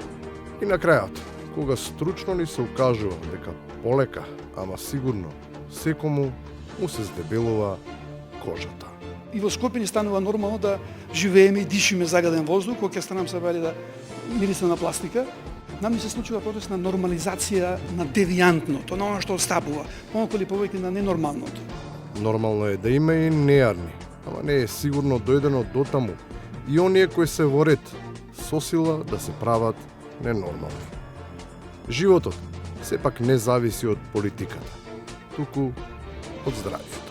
И на крајот, кога стручно ни се укажува дека полека, ама сигурно, секому му се здебелува кожата. И во Скопје ни станува нормално да живееме и дишиме загаден воздух, кога ќе станам се вали да мириса на пластика. Нам ни се случува процес на нормализација на девијантното, на оно што остапува, помалку или повеќе на ненормалното. Нормално е да има и нејарни, ама не е сигурно дојдено до таму и оние кои се во ред со сила да се прават ненормални. Животот сепак не зависи од политиката, туку од здравјето.